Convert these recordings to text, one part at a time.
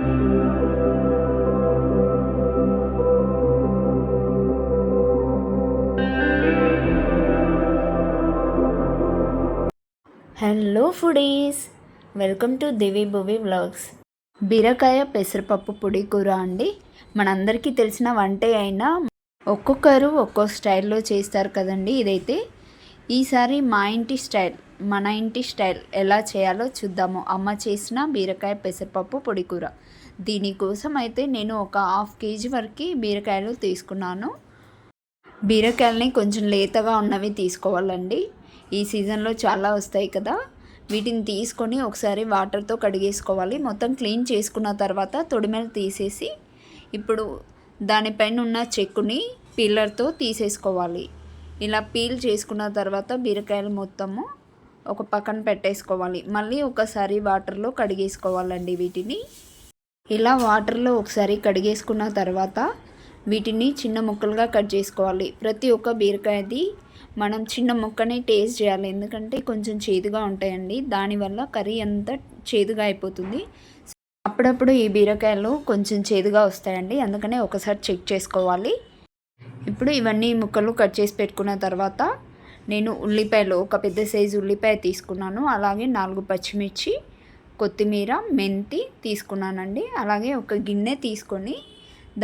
Hello foodies, welcome to Divi Bhuvi vlogs. బీరకాయ పెసరపప్పు పొడి కూర అండి. మనందరికీ తెలిసిన వంటే అయినా ఒక్కొక్కరు ఒక్కో స్టైల్లో చేస్తారు కదండి. ఇదైతే ఈసారి మన ఇంటి స్టైల్ ఎలా చేయాలో చూద్దాము. అమ్మ చేసిన బీరకాయ పెసరపప్పు పొడి కూర. దీనికోసం అయితే నేను ఒక 1/2 kg వరకు బీరకాయలు తీసుకున్నాను. బీరకాయలని కొంచెం లేతగా ఉన్నవి తీసుకోవాలండి. ఈ సీజన్లో చాలా వస్తాయి కదా. వీటిని తీసుకొని ఒకసారి వాటర్తో కడిగేసుకోవాలి. మొత్తం క్లీన్ చేసుకున్న తర్వాత తొడిమెలు తీసేసి ఇప్పుడు దానిపైన ఉన్న చెక్కుని పీలర్తో తీసేసుకోవాలి. ఇలా పీల్ చేసుకున్న తర్వాత బీరకాయలు మొత్తము ఒక పక్కన పెట్టేసుకోవాలి. మళ్ళీ ఒకసారి వాటర్లో కడిగేసుకోవాలండి. వీటిని ఇలా వాటర్లో ఒకసారి కడిగేసుకున్న తర్వాత వీటిని చిన్న ముక్కలుగా కట్ చేసుకోవాలి. ప్రతి ఒక్క బీరకాయది మనం చిన్న ముక్కని టేస్ట్ చేయాలి, ఎందుకంటే కొంచెం చేదుగా ఉంటాయండి. దానివల్ల కర్రీ అంతా చేదుగా అయిపోతుంది. అప్పుడప్పుడు ఈ బీరకాయలు కొంచెం చేదుగా వస్తాయండి, అందుకనే ఒకసారి చెక్ చేసుకోవాలి. ఇప్పుడు ఇవన్నీ ముక్కలు కట్ చేసి పెట్టుకున్న తర్వాత నేను ఉల్లిపాయలు ఒక పెద్ద సైజు ఉల్లిపాయ తీసుకున్నాను. అలాగే 4 పచ్చిమిర్చి, కొత్తిమీర, మెంతి తీసుకున్నానండి. అలాగే ఒక గిన్నె తీసుకొని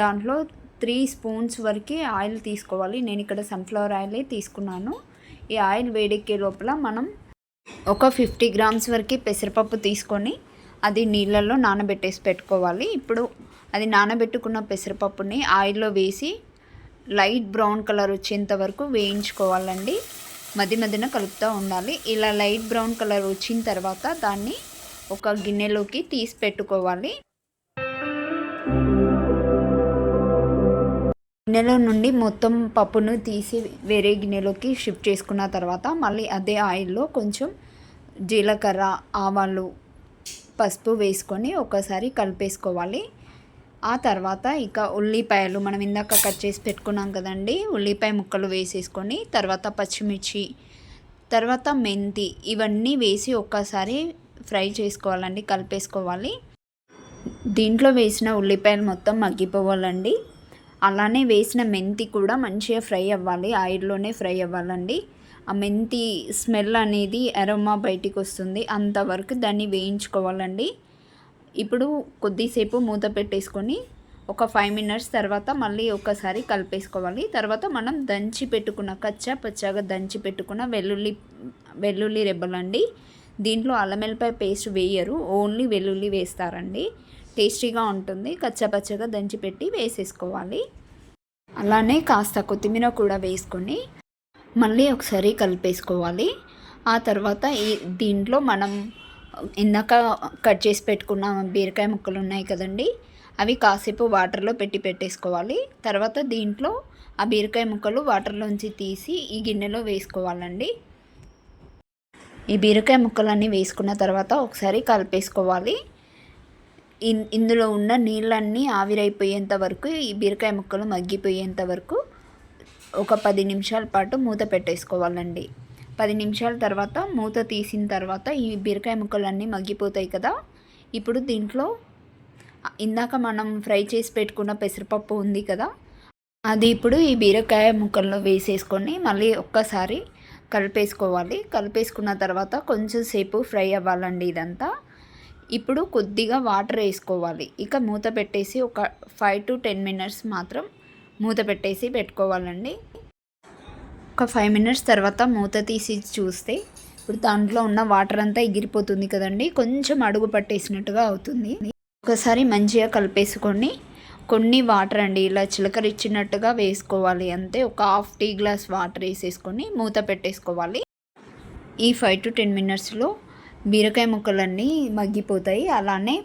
దాంట్లో 3 స్పూన్స్ వరకు ఆయిల్ తీసుకోవాలి. నేను ఇక్కడ సన్ఫ్లవర్ ఆయిలే తీసుకున్నాను. ఈ ఆయిల్ వేడెక్కే లోపల మనం ఒక 50 grams వరకు పెసరపప్పు తీసుకొని అది నీళ్ళల్లో నానబెట్టేసి పెట్టుకోవాలి. ఇప్పుడు అది నానబెట్టుకున్న పెసరపప్పుని ఆయిల్లో వేసి లైట్ బ్రౌన్ కలర్ వచ్చేంత వరకు వేయించుకోవాలండి. మధ్య మధ్యన కలుపుతూ ఉండాలి. ఇలా లైట్ బ్రౌన్ కలర్ వచ్చిన తర్వాత దాన్ని ఒక గిన్నెలోకి తీసి పెట్టుకోవాలి. గిన్నెలో నుండి మొత్తం పప్పును తీసి వేరే గిన్నెలోకి షిఫ్ట్ చేసుకున్న తర్వాత మళ్ళీ అదే ఆయిల్లో కొంచెం జీలకర్ర, ఆవాలు, పసుపు వేసుకొని ఒకసారి కలిపేసుకోవాలి. ఆ తర్వాత ఇక ఉల్లిపాయలు మనం ఇందాక కట్ చేసి పెట్టుకున్నాం కదండి, ఉల్లిపాయ ముక్కలు వేసేసుకొని తర్వాత పచ్చిమిర్చి, తర్వాత మెంతి ఇవన్నీ వేసి ఒక్కసారి ఫ్రై చేసుకోవాలండి, కలిపేసుకోవాలి. దీంట్లో వేసిన ఉల్లిపాయలు మొత్తం మగ్గిపోవాలండి. అలానే వేసిన మెంతి కూడా మంచిగా ఫ్రై అవ్వాలి, ఆయిల్లోనే ఫ్రై అవ్వాలండి. ఆ మెంతి స్మెల్ అనేది అరోమా బయటికి వస్తుంది, అంతవరకు దాన్ని వేయించుకోవాలండి. ఇప్పుడు కొద్దిసేపు మూత పెట్టేసుకొని ఒక 5 minutes తర్వాత మళ్ళీ ఒకసారి కలిపేసుకోవాలి. తర్వాత మనం దంచి పెట్టుకున్న పచ్చాగా దంచి పెట్టుకున్న వెల్లుల్లి రెబ్బలండి. దీంట్లో అల్లం వెల్లిపాయ పేస్ట్ వేయరు, ఓన్లీ వెల్లుల్లి వేస్తారండి. టేస్టీగా ఉంటుంది. పచ్చగా దంచి పెట్టి వేసేసుకోవాలి. అలానే కాస్త కొత్తిమీర కూడా వేసుకొని మళ్ళీ ఒకసారి కలిపేసుకోవాలి. ఆ తర్వాత దీంట్లో మనం ఇందాక కట్ చేసి పెట్టుకున్న బీరకాయ ముక్కలు ఉన్నాయి కదండి, అవి కాసేపు వాటర్లో పెట్టేసుకోవాలి. తర్వాత దీంట్లో ఆ బీరకాయ ముక్కలు వాటర్లోంచి తీసి ఈ గిన్నెలో వేసుకోవాలండి. ఈ బీరకాయ ముక్కలన్నీ వేసుకున్న తర్వాత ఒకసారి కలిపేసుకోవాలి. ఇందులో ఉన్న నీళ్ళన్నీ ఆవిరైపోయేంత వరకు, ఈ బీరకాయ ముక్కలు మగ్గిపోయేంత వరకు ఒక 10 నిమిషాల పాటు మూత పెట్టేసుకోవాలండి. 10 నిమిషాల తర్వాత మూత తీసిన తర్వాత ఈ బీరకాయ ముక్కలన్నీ మగ్గిపోతాయి కదా. ఇప్పుడు దీంట్లో ఇందాక మనం ఫ్రై చేసి పెట్టుకున్న పెసరపప్పు ఉంది కదా, అది ఇప్పుడు ఈ బీరకాయ ముక్కల్లో వేసేసుకొని మళ్ళీ ఒక్కసారి కలిపేసుకోవాలి. కలిపేసుకున్న తర్వాత కొంచెం సేపు ఫ్రై అవ్వాలండి ఇదంతా. ఇప్పుడు కొద్దిగా వాటర్ వేసుకోవాలి. ఇక మూత పెట్టేసి ఒక 5 to 10 minutes మాత్రం మూత పెట్టేసి పెట్టుకోవాలండి. ఒక 5 minutes తర్వాత మూత తీసి చూస్తే ఇప్పుడు దాంట్లో ఉన్న వాటర్ అంతా ఎగిరిపోతుంది కదండి, కొంచెం అడుగు పట్టేసినట్టుగా అవుతుంది. ఒకసారి మంచిగా కలిపేసుకొని కొన్ని వాటర్ అండి ఇలా చిలకరిచ్చినట్టుగా వేసుకోవాలి అంతే. ఒక 1/2 టీ గ్లాస్ వాటర్ వేసేసుకొని మూత పెట్టేసుకోవాలి. ఈ 5 to 10 minutesలో బీరకాయ ముక్కలన్నీ మగ్గిపోతాయి. అలానే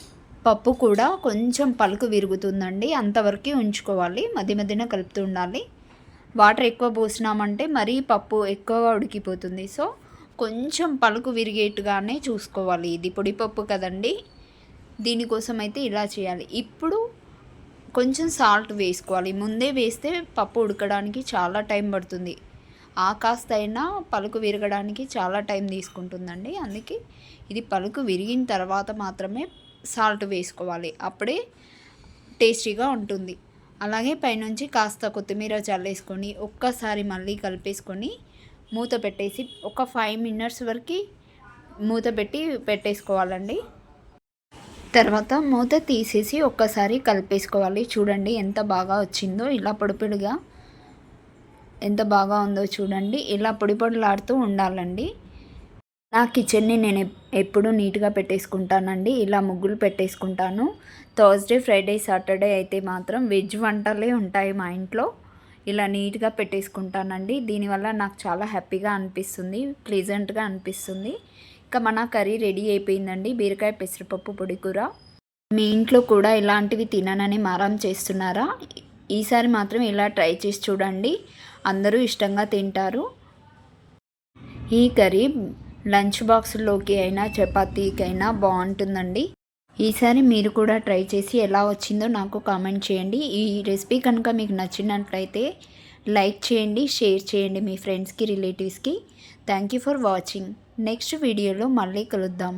పప్పు కూడా కొంచెం పలుకు విరుగుతుందండి, అంతవరకు ఉంచుకోవాలి. మధ్యన కలుపుతూ ఉండాలి. వాటర్ ఎక్కువ పోసినామంటే మరీ పప్పు ఎక్కువగా ఉడికిపోతుంది. సో కొంచెం పలుకు విరిగేట్టుగానే చూసుకోవాలి. ఇది పొడి పప్పు కదండి, దీనికోసం అయితే ఇలా చేయాలి. ఇప్పుడు కొంచెం సాల్ట్ వేసుకోవాలి. ముందే వేస్తే పప్పు ఉడకడానికి చాలా టైం పడుతుంది. ఆ కాస్త అయినా పలుకు విరగడానికి చాలా టైం తీసుకుంటుందండి. అందుకే ఇది పలుకు విరిగిన తర్వాత మాత్రమే సాల్ట్ వేసుకోవాలి, అప్పుడే టేస్టీగా ఉంటుంది. అలాగే పైనుంచి కాస్త కొత్తిమీర చల్లేసుకొని ఒక్కసారి మళ్ళీ కలిపేసుకొని మూత పెట్టేసి ఒక 5 మినిట్స్ వరకు మూత పెట్టేసుకోవాలండి. తర్వాత మూత తీసేసి ఒక్కసారి కలిపేసుకోవాలి. చూడండి ఎంత బాగా వచ్చిందో, ఇలా పొడిగా ఎంత బాగా ఉందో చూడండి. ఇలా పొడిలాడుతూ ఉండాలండి. నా కిచెన్ని నేను ఎప్పుడూ నీట్గా పెట్టేసుకుంటానండి. ఇలా ముగ్గులు పెట్టేసుకుంటాను. థర్స్డే, ఫ్రైడే, సాటర్డే అయితే మాత్రం వెజ్ వంటలే ఉంటాయి మా ఇంట్లో. ఇలా నీట్గా పెట్టేసుకుంటానండి. దీనివల్ల నాకు చాలా హ్యాపీగా అనిపిస్తుంది, ప్లెజెంట్గా అనిపిస్తుంది. ఇక మన కర్రీ రెడీ అయిపోయిందండి, బీరకాయ పెసరపప్పు పొడి కూర. మీ ఇంట్లో కూడా ఇలాంటివి తిననని మారం చేస్తున్నారా? ఈసారి మాత్రం ఇలా ట్రై చేసి చూడండి, అందరూ ఇష్టంగా తింటారు. ఈ కర్రీ లంచ్ బాక్స్లోకి అయినా చపాతీకైనా బాగుంటుందండి. ఈసారి మీరు కూడా ట్రై చేసి ఎలా వచ్చిందో నాకు కామెంట్ చేయండి. ఈ రెసిపీ కనుక మీకు నచ్చినట్లయితే లైక్ చేయండి, షేర్ చేయండి మీ ఫ్రెండ్స్కి, రిలేటివ్స్కి. Thank you for watching. Next వీడియోలో మళ్ళీ కలుద్దాం.